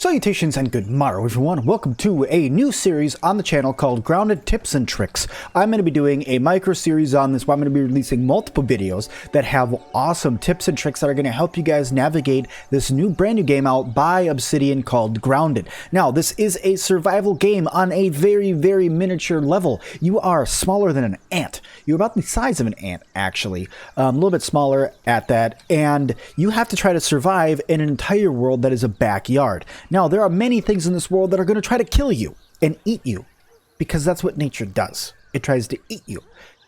Salutations and good morrow everyone, welcome to a new series on the channel called Grounded Tips and Tricks. I'm going to be doing a micro series on this where I'm going to be releasing multiple videos that have awesome tips and tricks that are going to help you guys navigate this brand new game out by Obsidian called Grounded. Now this is a survival game on a very miniature level. You are smaller than an ant. You're about the size of an ant actually, a little bit smaller at that, and you have to try to survive in an entire world that is a backyard. Now, there are many things in this world that are going to try to kill you and eat you, because that's what nature does. It tries to eat you.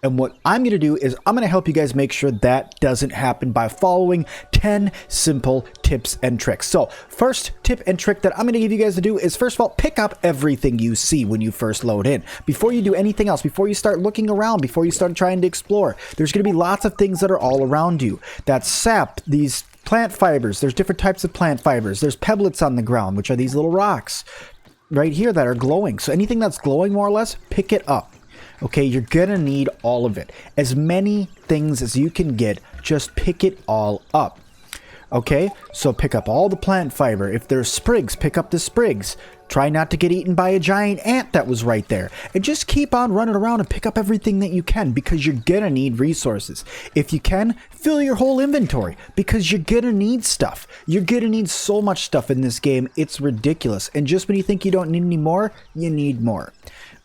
And what I'm going to do is I'm going to help you guys make sure that doesn't happen by following 10 simple tips and tricks. So, first tip and trick that I'm going to give you guys to do is, first of all, pick up everything you see when you first load in. Before you do anything else, before you start looking around, before you start trying to explore, there's going to be lots of things that are all around you. That's sap, these plant fibers. There's different types of plant fibers. There's pebblets on the ground, which are these little rocks right here that are glowing. So anything that's glowing, more or less, pick it up. Okay, you're gonna need all of it. As many things as you can get, just pick it all up. Okay, so pick up all the plant fiber. If there's sprigs, pick up the sprigs. Try not to get eaten by a giant ant that was right there. And just keep on running around and pick up everything that you can, because you're gonna need resources. If you can, fill your whole inventory, because you're gonna need stuff. You're gonna need so much stuff in this game, it's ridiculous. And just when you think you don't need any more, you need more.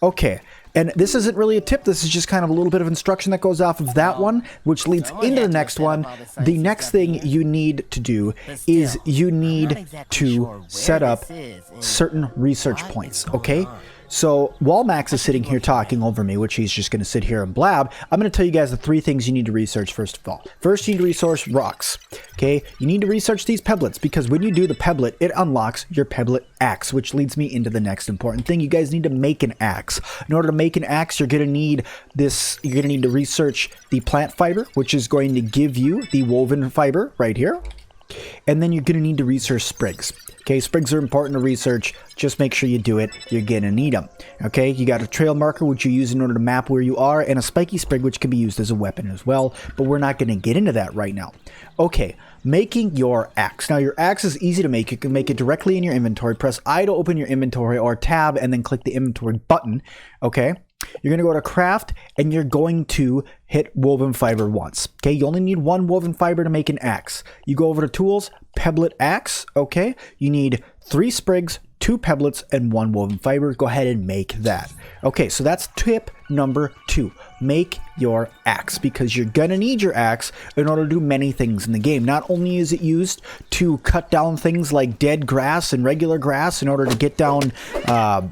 Okay. And this isn't really a tip, this is just kind of a little bit of instruction that goes off of that one, which leads into the next one. The next thing you need to do is you need to set up certain research points, okay? So while Max is sitting here talking over me, which he's just going to sit here and blab, I'm going to tell you guys the 3 things you need to research first of all. First, you need to research rocks, okay? You need to research these pebblets, because when you do the pebblet, it unlocks your pebblet axe, which leads me into the next important thing. You guys need to make an axe. In order to make an axe, you're going to need this, you're going to need to research the plant fiber, which is going to give you the woven fiber right here. And then you're going to need to research sprigs. Okay, sprigs are important to research. Just make sure you do it. You're going to need them. Okay, you got a trail marker, which you use in order to map where you are, and a spiky sprig, which can be used as a weapon as well. But we're not going to get into that right now. Okay, making your axe. Now, your axe is easy to make. You can make it directly in your inventory. Press I to open your inventory, or tab, and then click the inventory button. Okay. You're going to go to craft, and you're going to hit woven fiber once. Okay, you only need 1 woven fiber to make an axe. You go over to tools, pebblet axe. Okay, you need 3 sprigs, 2 pebblets, and 1 woven fiber. Go ahead and make that. Okay, so that's tip number 2. Make your axe, because you're gonna need your axe in order to do many things in the game. Not only is it used to cut down things like dead grass and regular grass in order to get down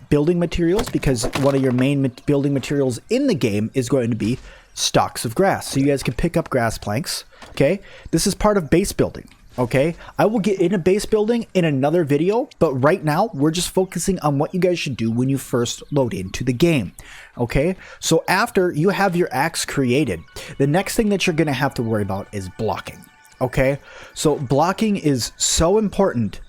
building materials, because one of your main building materials in the game is going to be stalks of grass. So you guys can pick up grass planks. Okay, this is part of base building. Okay, I will get into base building in another video, but right now we're just focusing on what you guys should do when you first load into the game. Okay, so after you have your axe created, the next thing that you're going to have to worry about is blocking. Okay, so blocking is so important,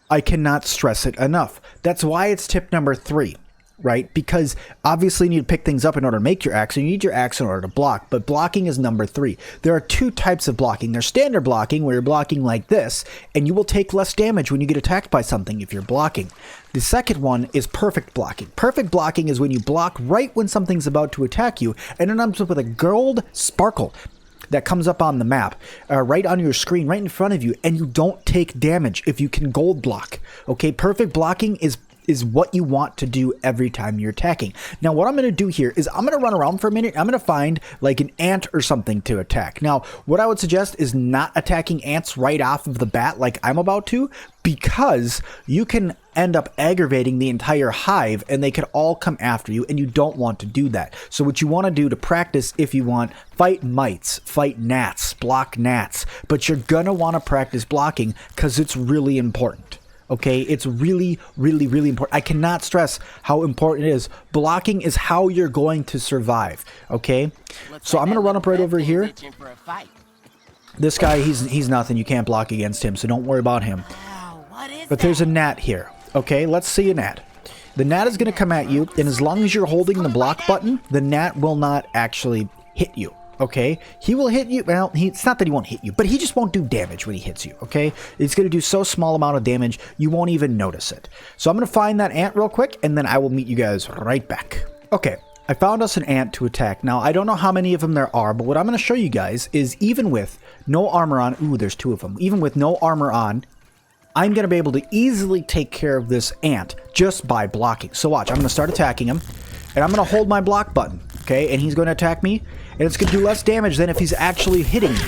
I cannot stress it enough. That's why it's tip number 3. Right? Because obviously you need to pick things up in order to make your axe, and you need your axe in order to block, but blocking is number 3. There are 2 types of blocking. There's standard blocking, where you're blocking like this, and you will take less damage when you get attacked by something if you're blocking. The second one is perfect blocking. Perfect blocking is when you block right when something's about to attack you, and it ends up with a gold sparkle that comes up on the map, right on your screen, right in front of you, and you don't take damage if you can gold block. Okay, perfect blocking is what you want to do every time you're attacking. Now, what I'm going to do here is I'm going to run around for a minute. I'm going to find like an ant or something to attack. Now, what I would suggest is not attacking ants right off of the bat like I'm about to, because you can end up aggravating the entire hive and they could all come after you, and you don't want to do that. So what you want to do to practice, if you want, fight mites, fight gnats, block gnats, but you're going to want to practice blocking because it's really important. Okay, it's really important. I cannot stress how important it is. Blocking is how you're going to survive. Okay, so I'm gonna run up right over here. This guy, he's nothing. You can't block against him, so don't worry about him. But there's a gnat here. Okay, let's see a gnat. The gnat is gonna come at you, and as long as you're holding the block button, the gnat will not actually hit you. okay? He will hit you. Well, it's not that he won't hit you, but he just won't do damage when he hits you, okay? It's going to do so small amount of damage, you won't even notice it. So I'm going to find that ant real quick, and then I will meet you guys right back. Okay, I found us an ant to attack. Now, I don't know how many of them there are, but what I'm going to show you guys is even with no armor on, ooh, there's 2 of them. Even with no armor on, I'm going to be able to easily take care of this ant just by blocking. So watch, I'm going to start attacking him, and I'm going to hold my block button, okay? And he's going to attack me, and it's going to do less damage than if he's actually hitting me,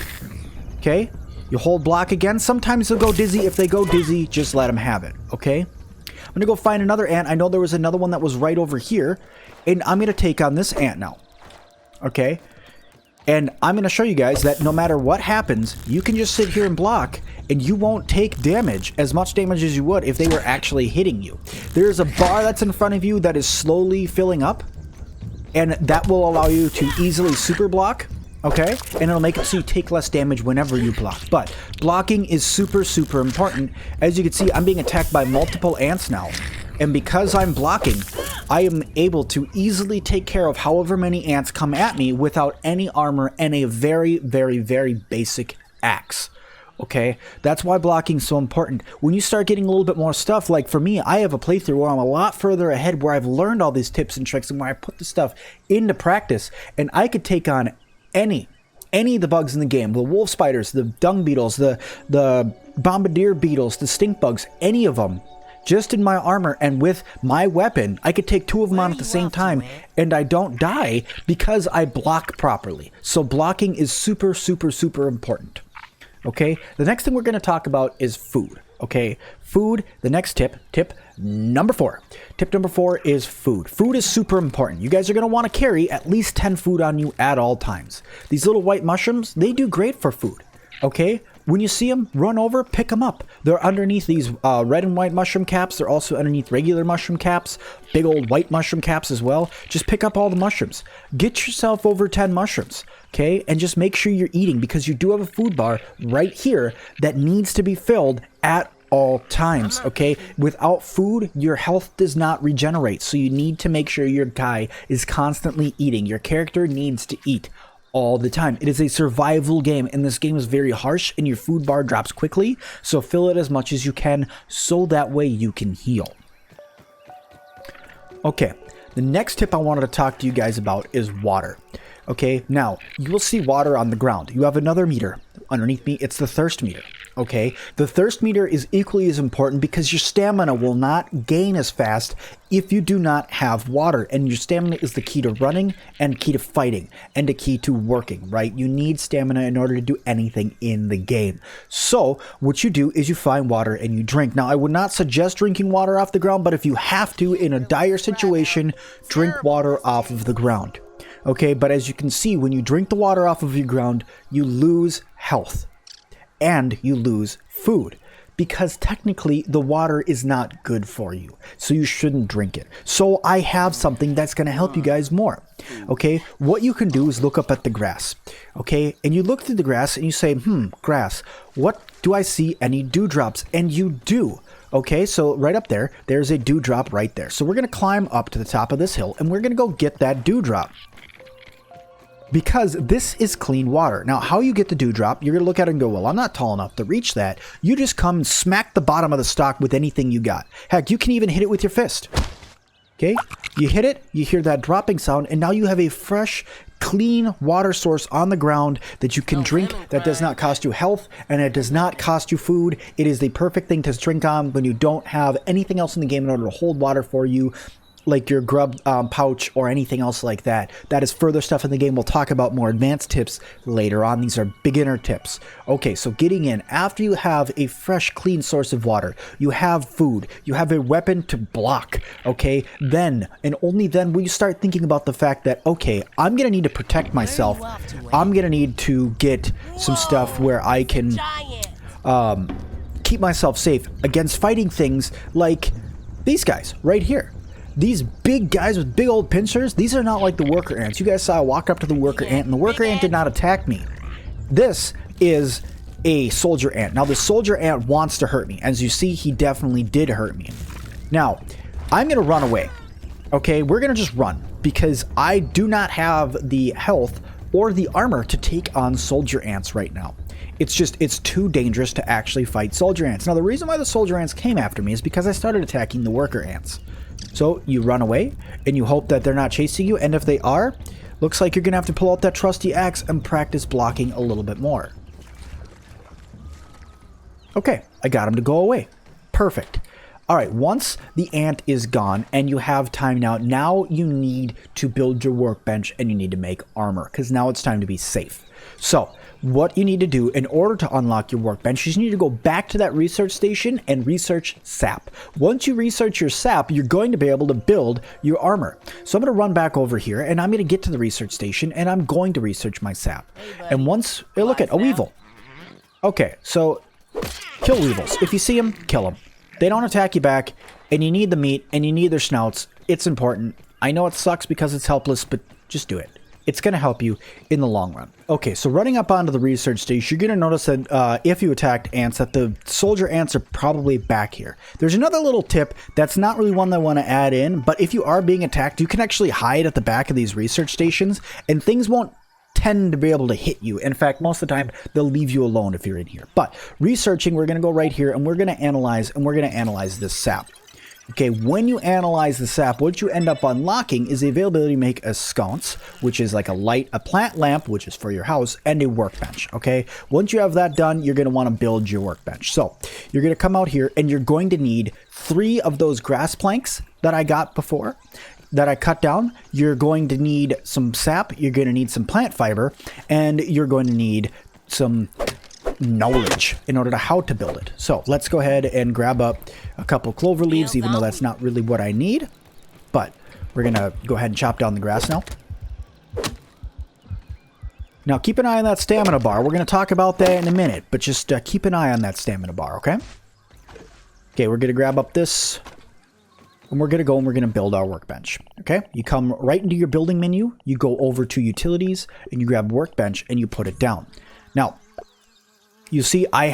okay? You hold block again. Sometimes they'll go dizzy. If they go dizzy, just let them have it, okay? I'm going to go find another ant. I know there was another one that was right over here, and I'm going to take on this ant now, okay? And I'm going to show you guys that no matter what happens, you can just sit here and block, and you won't take damage, as much damage as you would if they were actually hitting you. There's a bar that's in front of you that is slowly filling up, and that will allow you to easily super block, okay? And it'll make it so you take less damage whenever you block. But blocking is super, super important. As you can see, I'm being attacked by multiple ants now. And because I'm blocking, I am able to easily take care of however many ants come at me without any armor and a very, very, very basic axe. Okay, that's why blocking is so important. When you start getting a little bit more stuff, like for me, I have a playthrough where I'm a lot further ahead, where I've learned all these tips and tricks and where I put the stuff into practice, and I could take on any of the bugs in the game, the wolf spiders, the dung beetles, the bombardier beetles, the stink bugs, any of them, just in my armor and with my weapon. I could take 2 of them on at the same time, and I don't die because I block properly. So blocking is super, super, super important. Okay, the next thing we're going to talk about is food. Okay, food, the next tip number 4. Tip number 4 is food. Food is super important. You guys are going to want to carry at least 10 food on you at all times. These little white mushrooms, they do great for food. Okay, when you see them, run over, pick them up. They're underneath these red and white mushroom caps. They're also underneath regular mushroom caps, big old white mushroom caps as well. Just pick up all the mushrooms. Get yourself over 10 mushrooms, okay? And just make sure you're eating, because you do have a food bar right here that needs to be filled at all times, okay? Without food, your health does not regenerate. So you need to make sure your guy is constantly eating. Your character needs to eat all the time. It is a survival game, and this game is very harsh, and your food bar drops quickly, so fill it as much as you can so that way you can heal. Okay, the next tip I wanted to talk to you guys about is water. Okay, now you will see water on the ground. You have another meter underneath me. It's the thirst meter. Okay, the thirst meter is equally as important, because your stamina will not gain as fast if you do not have water, and your stamina is the key to running and key to fighting and the key to working, right? You need stamina in order to do anything in the game. So what you do is you find water and you drink. Now, I would not suggest drinking water off the ground, but if you have to in a dire situation, drink water off of the ground. Okay, but as you can see, when you drink the water off of your ground, you lose health and you lose food, because technically the water is not good for you, so you shouldn't drink it. So I have something that's going to help you guys more. Okay, what you can do is look up at the grass. Okay, and you look through the grass and you say, grass, what do I see any dewdrops? And you do. Okay, so right up there, there's a dewdrop right there. So we're going to climb up to the top of this hill and we're going to go get that dewdrop, because this is clean water. Now, how you get the dewdrop, you're going to look at it and go, well, I'm not tall enough to reach that. You just come and smack the bottom of the stalk with anything you got. Heck, you can even hit it with your fist. Okay, you hit it, you hear that dropping sound, and now you have a fresh, clean water source on the ground that you can drink, that does not cost you health, and it does not cost you food. It is the perfect thing to drink on when you don't have anything else in the game in order to hold water for you, like your grub pouch or anything else like that. That is further stuff in the game. We'll talk about more advanced tips later on. These are beginner tips. Okay, so getting in, after you have a fresh, clean source of water, you have food, you have a weapon to block, okay, then, and only then, will you start thinking about the fact that, okay, I'm gonna need to protect myself. I'm gonna need to get some stuff where I can keep myself safe against fighting things like these guys right here. These big guys with big old pincers, these are not like the worker ants. You guys saw I walked up to the worker ant, and the worker ant did not attack me. This is a soldier ant. Now, the soldier ant wants to hurt me. As you see, he definitely did hurt me. Now, I'm going to run away. Okay, we're going to just run, because I do not have the health or the armor to take on soldier ants right now. It's too dangerous to actually fight soldier ants. Now, the reason why the soldier ants came after me is because I started attacking the worker ants. So you run away and you hope that they're not chasing you, and if they are, looks like you're gonna have to pull out that trusty axe and practice blocking a little bit more. Okay, I got him to go away. Perfect. All right, once the ant is gone and you have time now you need to build your workbench and you need to make armor, because now it's time to be safe. So what you need to do in order to unlock your workbench is you need to go back to that research station and research sap. Once you research your sap, you're going to be able to build your armor. So I'm going to run back over here and I'm going to get to the research station and I'm going to research my sap. And once, hey, look at a weevil. Okay, so kill weevils. If you see them, kill them. They don't attack you back, and you need the meat, and you need their snouts. It's important. I know it sucks because it's helpless, but just do it. It's going to help you in the long run. Okay, so running up onto the research station, you're going to notice that if you attacked ants, that the soldier ants are probably back here. There's another little tip that's not really one that I want to add in, but if you are being attacked, you can actually hide at the back of these research stations, and things won't tend to be able to hit you. In fact, most of the time, they'll leave you alone if you're in here. But researching, we're going to go right here, and we're going to analyze this sap. Okay, when you analyze the sap, what you end up unlocking is the availability to make a sconce, which is like a plant lamp, which is for your house, and a workbench. Okay, once you have that done, you're going to want to build your workbench. So you're going to come out here, and you're going to need 3 of those grass planks that I got before, that I cut down. You're going to need some sap, you're going to need some plant fiber, and you're going to need some knowledge in order to how to build it. So let's go ahead and grab up a couple clover leaves, even though that's not really what I need, but we're going to go ahead and chop down the grass now. Now keep an eye on that stamina bar. We're going to talk about that in a minute, but just keep an eye on that stamina bar, okay? Okay, we're going to grab up this, and we're going to go and we're going to build our workbench. Okay, you come right into your building menu, you go over to utilities, and you grab workbench and you put it down. Now, you see I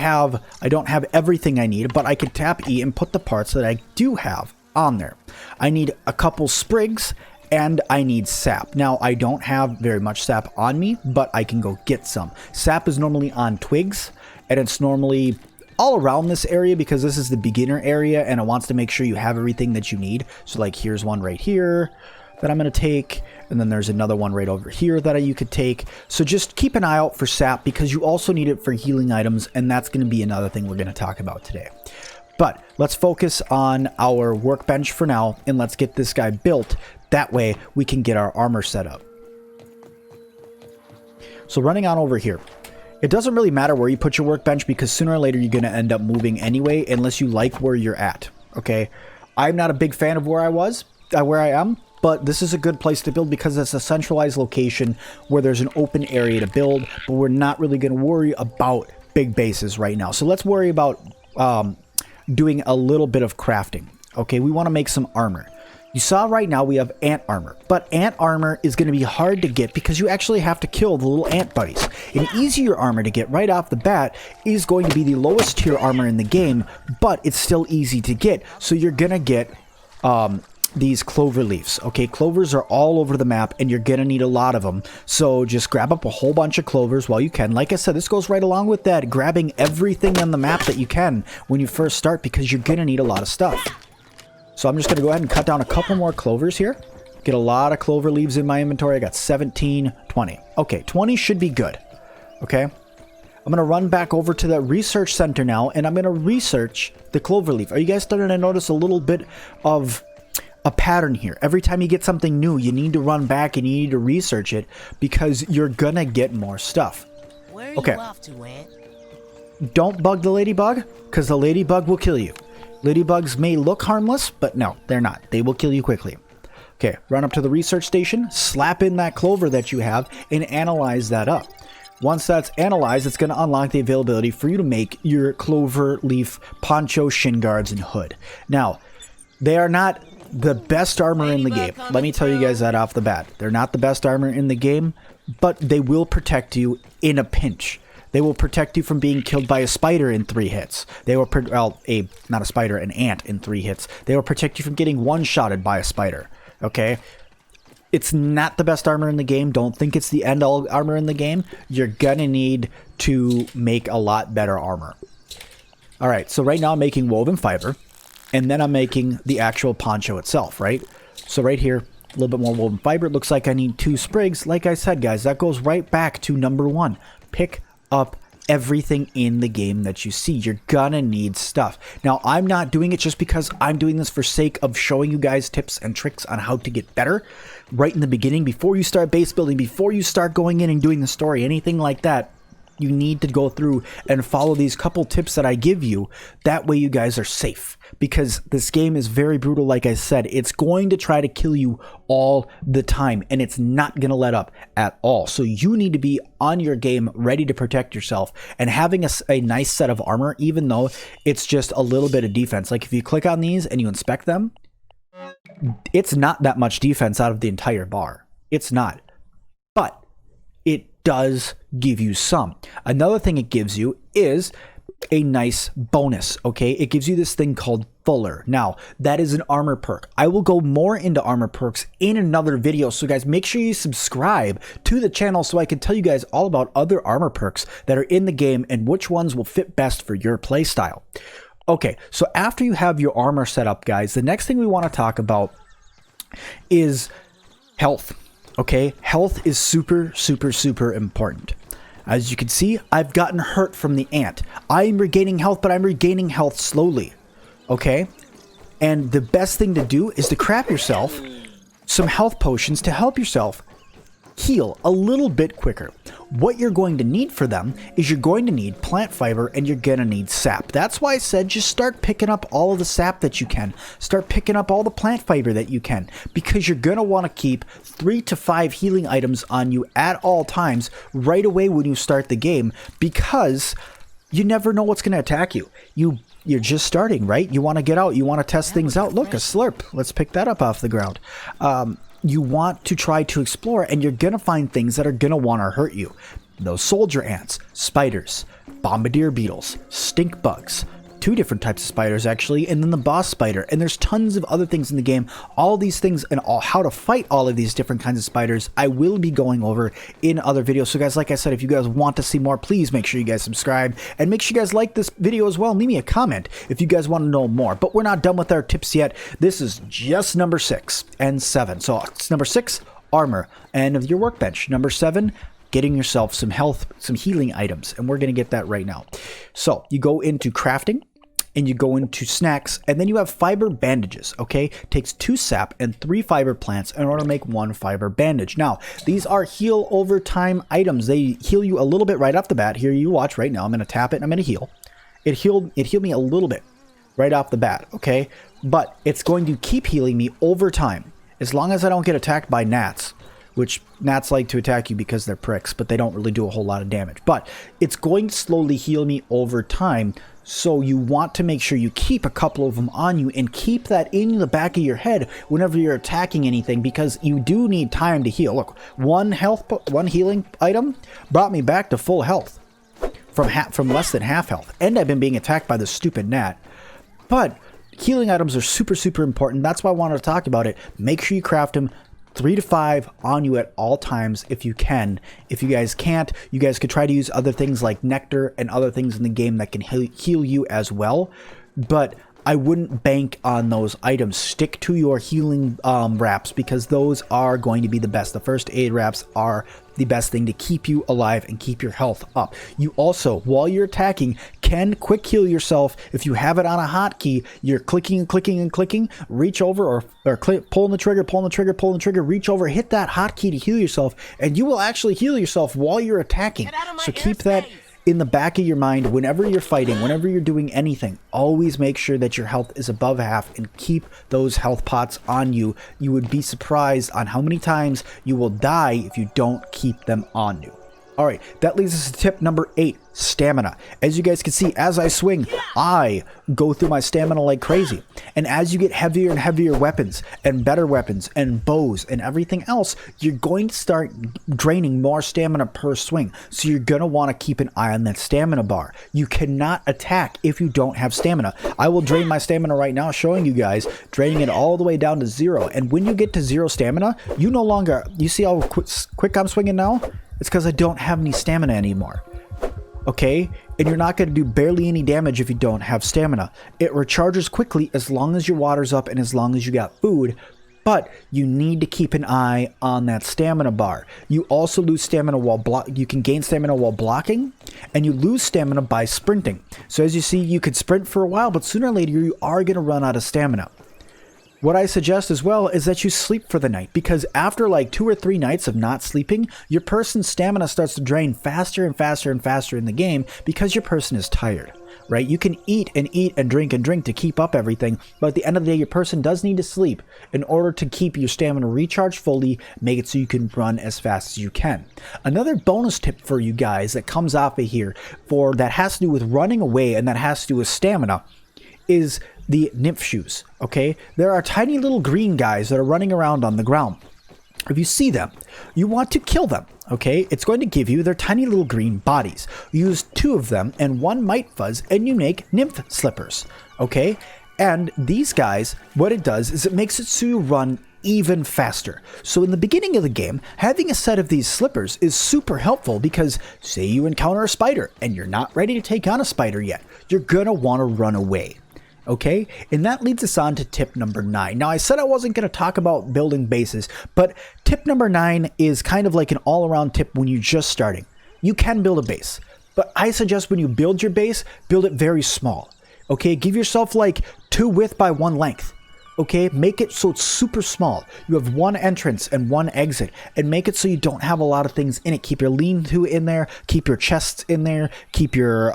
don't have everything I need, but I can tap E and put the parts that I do have on there. I need a couple sprigs and I need sap. Now, I don't have very much sap on me, but I can go get some. Sap is normally on twigs, and it's normally all around this area because this is the beginner area and it wants to make sure you have everything that you need. So like here's one right here that I'm going to take, and then there's another one right over here that you could take. So just keep an eye out for sap because you also need it for healing items, and that's going to be another thing we're going to talk about today. But let's focus on our workbench for now, and let's get this guy built. That way we can get our armor set up. So running on over here. It doesn't really matter where you put your workbench because sooner or later you're going to end up moving anyway unless you like where you're at, okay? I'm not a big fan of where I am, but this is a good place to build because it's a centralized location where there's an open area to build, but we're not really going to worry about big bases right now. So let's worry about doing a little bit of crafting, okay? We want to make some armor. You saw right now we have ant armor, but ant armor is going to be hard to get because you actually have to kill the little ant buddies. An easier armor to get right off the bat is going to be the lowest tier armor in the game, but it's still easy to get. So you're going to get these clover leaves. Okay, clovers are all over the map and you're going to need a lot of them. So just grab up a whole bunch of clovers while you can. Like I said, this goes right along with that, grabbing everything on the map that you can when you first start because you're going to need a lot of stuff. So I'm just going to go ahead and cut down a couple more clovers here. Get a lot of clover leaves in my inventory. I got 17, 20. Okay, 20 should be good. Okay. I'm going to run back over to the research center now, and I'm going to research the clover leaf. Are you guys starting to notice a little bit of a pattern here? Every time you get something new, you need to run back and you need to research it because you're going to get more stuff. Where are you off to, Ant? Don't bug the ladybug because the ladybug will kill you. Ladybugs may look harmless, but no, they're not. They will kill you quickly. Okay, run up to the research station, slap in that clover that you have, and analyze that up. Once that's analyzed, it's going to unlock the availability for you to make your clover leaf poncho, shin guards, and hood. Now, they are not the best armor in the game. Let me tell you guys that off the bat. They're not the best armor in the game, but they will protect you in a pinch. They will protect you from being killed by a spider in 3 hits. They will, not a spider, an ant in 3 hits. They will protect you from getting one-shotted by a spider, okay? It's not the best armor in the game. Don't think it's the end all armor in the game. You're gonna need to make a lot better armor. All right, so right now I'm making woven fiber, and then I'm making the actual poncho itself, right? So right here, a little bit more woven fiber. It looks like I need 2 sprigs. Like I said, guys, that goes right back to number 1. Pick up everything in the game that you see. You're gonna need stuff. Now, I'm not doing it just because I'm doing this for sake of showing you guys tips and tricks on how to get better right in the beginning, before you start base building, before you start going in and doing the story, anything like that. You need to go through and follow these couple tips that I give you. That way you guys are safe, because this game is very brutal. Like I said, it's going to try to kill you all the time, and it's not going to let up at all. So you need to be on your game, ready to protect yourself, and having a nice set of armor, even though it's just a little bit of defense. Like if you click on these and you inspect them, it's not that much defense out of the entire bar. It's not. But it does give you some. Another thing it gives you is a nice bonus, okay? It gives you this thing called Fuller. Now, that is an armor perk. I will go more into armor perks in another video, so guys, make sure you subscribe to the channel so I can tell you guys all about other armor perks that are in the game and which ones will fit best for your playstyle. Okay, so after you have your armor set up, guys, the next thing we want to talk about is health. Okay, health is super, super, super important. As you can see, I've gotten hurt from the ant. I'm regaining health, but I'm regaining health slowly. Okay? And the best thing to do is to craft yourself some health potions to help yourself heal a little bit quicker. What you're going to need for them is you're going to need plant fiber and you're going to need sap. That's why I said just start picking up all of the sap that you can. Start picking up all the plant fiber that you can, because you're going to want to keep 3 to 5 healing items on you at all times right away when you start the game, because you never know what's going to attack you. You're just starting, right? You want to get out. You want to test things out. Look, a slurp. Let's pick that up off the ground. You want to try to explore, and you're going to find things that are going to want to hurt you. Those soldier ants, spiders, bombardier beetles, stink bugs, 2 different types of spiders actually, and then the boss spider. And there's tons of other things in the game. All these things and how to fight all of these different kinds of spiders, I will be going over in other videos. So guys, like I said, if you guys want to see more, please make sure you guys subscribe, and make sure you guys like this video as well. Leave me a comment if you guys want to know more. But we're not done with our tips yet. This is just number 6 and 7. So it's number 6, armor, and of your workbench. Number 7, getting yourself some health, some healing items, and we're going to get that right now. So you go into crafting, and you go into snacks, and then you have fiber bandages, okay? Takes 2 sap and 3 fiber plants in order to make 1 fiber bandage. Now, these are heal over time items. They heal you a little bit right off the bat. Here, you watch right now. I'm going to tap it, and I'm going to heal. It healed me a little bit right off the bat, okay? But it's going to keep healing me over time, as long as I don't get attacked by gnats, which gnats like to attack you because they're pricks, but they don't really do a whole lot of damage. But it's going to slowly heal me over time, so you want to make sure you keep a couple of them on you and keep that in the back of your head whenever you're attacking anything, because you do need time to heal. Look, one healing item brought me back to full health from less than half health, and I've been being attacked by the stupid gnat. But healing items are super, super important. That's why I wanted to talk about it. Make sure you craft them 3 to 5 on you at all times if you can. If you guys can't, you guys could try to use other things like nectar and other things in the game that can heal you as well. But I wouldn't bank on those items. Stick to your healing wraps, because those are going to be the best. The first aid wraps are the best thing to keep you alive and keep your health up. You also, while you're attacking, can quick heal yourself. If you have it on a hotkey, you're clicking and clicking and clicking, reach over or pulling the trigger, reach over, hit that hotkey to heal yourself, and you will actually heal yourself while you're attacking. So keep that in the back of your mind whenever you're fighting, whenever you're doing anything. Always make sure that your health is above half and keep those health pots on you. You would be surprised on how many times you will die if you don't keep them on you. All right, that leads us to tip number 8, stamina. As you guys can see, as I swing, I go through my stamina like crazy. And as you get heavier and heavier weapons and better weapons and bows and everything else, you're going to start draining more stamina per swing. So you're going to want to keep an eye on that stamina bar. You cannot attack if you don't have stamina. I will drain my stamina right now, showing you guys, draining it all the way down to 0. And when you get to 0 stamina, you no longer, you see how quick I'm swinging now? It's because I don't have any stamina anymore. Okay? And you're not going to do barely any damage if you don't have stamina. It recharges quickly as long as your water's up and as long as you got food. But you need to keep an eye on that stamina bar. You also lose stamina while you can gain stamina while blocking, and you lose stamina by sprinting. So as you see, you could sprint for a while, but sooner or later you are going to run out of stamina. What I suggest as well is that you sleep for the night, because after like 2 or 3 nights of not sleeping, your person's stamina starts to drain faster and faster and faster in the game because your person is tired, right? You can eat and drink to keep up everything, but at the end of the day, your person does need to sleep in order to keep your stamina recharged fully, make it so you can run as fast as you can. Another bonus tip for you guys that comes off of here that has to do with running away and that has to do with stamina is the nymph shoes, okay? There are tiny little green guys that are running around on the ground. If you see them, you want to kill them, okay? It's going to give you their tiny little green bodies. You use 2 of them and 1 mite fuzz and you make nymph slippers, okay? And these guys, what it does is it makes it so you run even faster. So in the beginning of the game, having a set of these slippers is super helpful because say you encounter a spider and you're not ready to take on a spider yet, you're gonna want to run away. Okay, and that leads us on to tip number 9. Now, I said I wasn't going to talk about building bases, but tip number 9 is kind of like an all-around tip when you're just starting. You can build a base, but I suggest when you build your base, build it very small. Okay, give yourself like 2 width by 1 length. Okay, make it so it's super small. You have 1 entrance and 1 exit, and make it so you don't have a lot of things in it. Keep your lean-to in there, keep your chests in there, keep your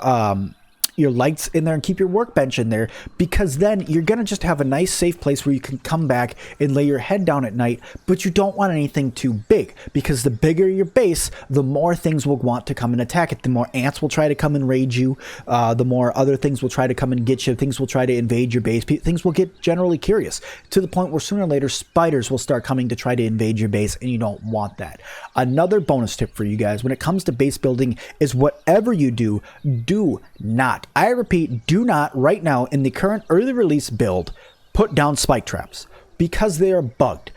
lights in there, and keep your workbench in there, because then you're going to just have a nice safe place where you can come back and lay your head down at night, but you don't want anything too big, because the bigger your base, the more things will want to come and attack it. The more ants will try to come and raid you, the more other things will try to come and get you, things will try to invade your base, things will get generally curious, to the point where sooner or later spiders will start coming to try to invade your base, and you don't want that. Another bonus tip for you guys when it comes to base building is whatever you do, do not, I repeat, do not right now in the current early release build put down spike traps, because they are bugged.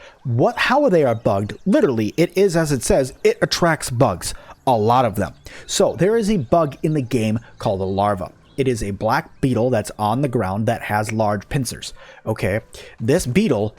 How they are bugged, literally, it is as it says, it attracts bugs, a lot of them. So there is a bug in the game called a larva. It is a black beetle that's on the ground that has large pincers. Okay, this beetle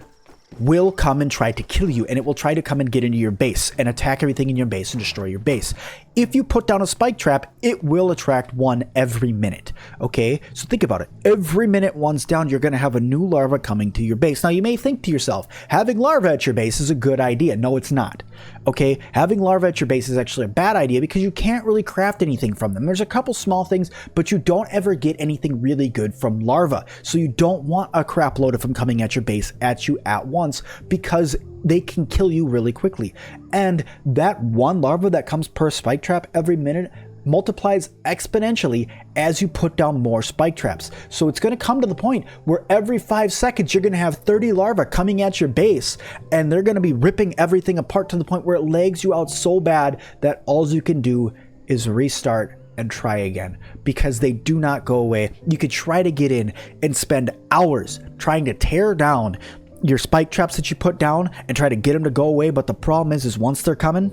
will come and try to kill you, and it will try to come and get into your base and attack everything in your base and destroy your base. If you put down a spike trap, it will attract 1 every minute. Okay, so think about it. Every minute 1's down, you're going to have a new larva coming to your base. Now, you may think to yourself, having larva at your base is a good idea. No, it's not. Okay, having larva at your base is actually a bad idea because you can't really craft anything from them. There's a couple small things, but you don't ever get anything really good from larva. So you don't want a crap load of them coming at your base at you at once, because they can kill you really quickly. And that 1 larva that comes per spike trap every minute multiplies exponentially as you put down more spike traps. So it's going to come to the point where every 5 seconds you're going to have 30 larvae coming at your base, and they're going to be ripping everything apart to the point where it lags you out so bad that all you can do is restart and try again, because they do not go away. You could try to get in and spend hours trying to tear down your spike traps that you put down and try to get them to go away, but the problem is once they're coming,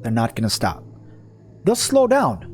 they're not going to stop. They'll slow down,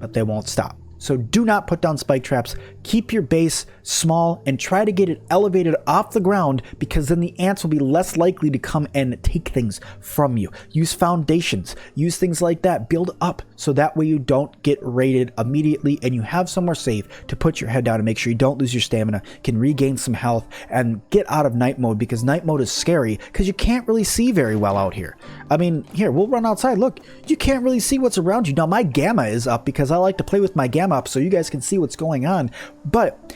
but they won't stop. So do not put down spike traps. Keep your base small and try to get it elevated off the ground, because then the ants will be less likely to come and take things from you. Use foundations, use things like that, build up, so that way you don't get raided immediately and you have somewhere safe to put your head down and make sure you don't lose your stamina, can regain some health, and get out of night mode, because night mode is scary because you can't really see very well out here. I mean, here, we'll run outside. Look, you can't really see what's around you. Now, my gamma is up because I like to play with my gamma up so you guys can see what's going on, but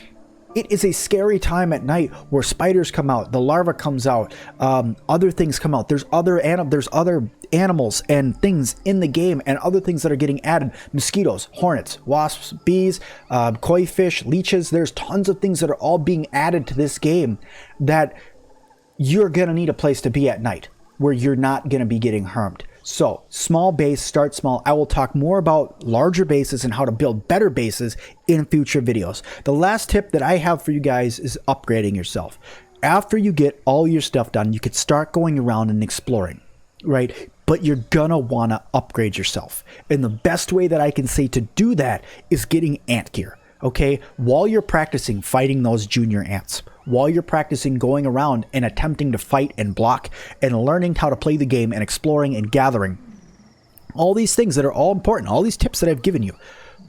it is a scary time at night where spiders come out, the larva comes out, other things come out. There's other animals and things in the game and other things that are getting added. Mosquitoes, hornets, wasps, bees, koi fish, leeches. There's tons of things that are all being added to this game that you're going to need a place to be at night where you're not going to be getting harmed. So small base, start small. I will talk more about larger bases and how to build better bases in future videos. The last tip that I have for you guys is upgrading yourself. After you get all your stuff done, you could start going around and exploring, right? But you're gonna wanna upgrade yourself. And the best way that I can say to do that is getting ant gear, okay? While you're practicing fighting those junior ants, while you're practicing going around and attempting to fight and block and learning how to play the game and exploring and gathering, all these things that are all important, all these tips that I've given you,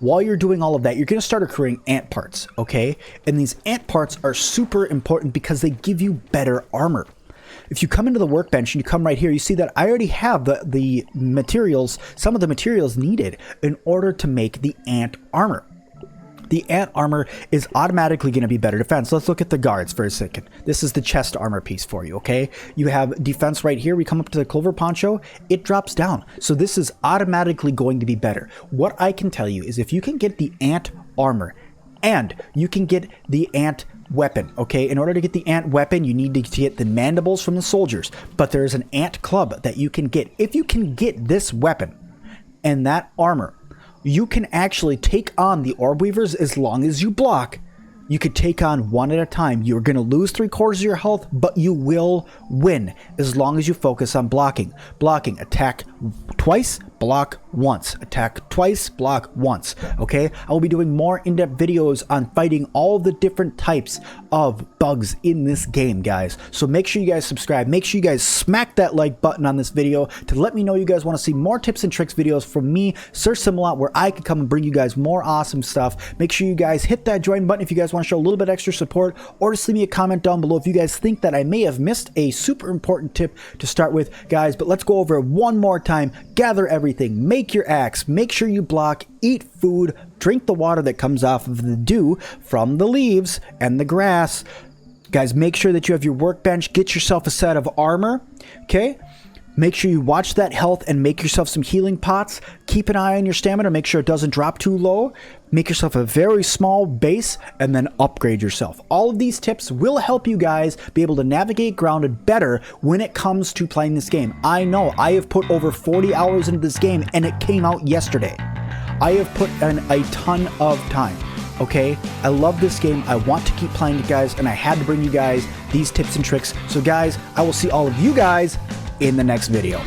while you're doing all of that, you're going to start accruing ant parts, okay? And these ant parts are super important because they give you better armor. If you come into the workbench and you come right here, you see that I already have the materials, some of the materials needed in order to make the ant armor. The ant armor is automatically going to be better defense. Let's look at the guards for a second. This is the chest armor piece for you, okay? You have defense right here. We come up to the clover poncho. It drops down. So this is automatically going to be better. What I can tell you is if you can get the ant armor and you can get the ant weapon, okay? In order to get the ant weapon, you need to get the mandibles from the soldiers. But there's an ant club that you can get. If you can get this weapon and that armor, you can actually take on the orb weavers as long as you block. You could take on one at a time. You're going to lose 3/4 of your health, but you will win as long as you focus on blocking. Blocking, attack twice, block once. Attack twice, block once. Okay? I will be doing more in-depth videos on fighting all the different types of bugs in this game, guys. So make sure you guys subscribe. Make sure you guys smack that like button on this video to let me know you guys want to see more tips and tricks videos from me, Sir Sim-Alot, where I can come and bring you guys more awesome stuff. Make sure you guys hit that join button if you guys want to show a little bit extra support, or just leave me a comment down below if you guys think that I may have missed a super important tip to start with, guys. But let's go over it one more time. Gather everything, make your axe, make sure you block, eat food, drink the water that comes off of the dew from the leaves and the grass. Guys, make sure that you have your workbench, get yourself a set of armor, okay? Make sure you watch that health and make yourself some healing pots. Keep an eye on your stamina, make sure it doesn't drop too low. Make yourself a very small base and then upgrade yourself. All of these tips will help you guys be able to navigate grounded better when it comes to playing this game. I know I have put over 40 hours into this game and it came out yesterday. I have put in a ton of time. Okay, I love this game. I want to keep playing it, guys, and I had to bring you guys these tips and tricks. So guys, I will see all of you guys in the next video.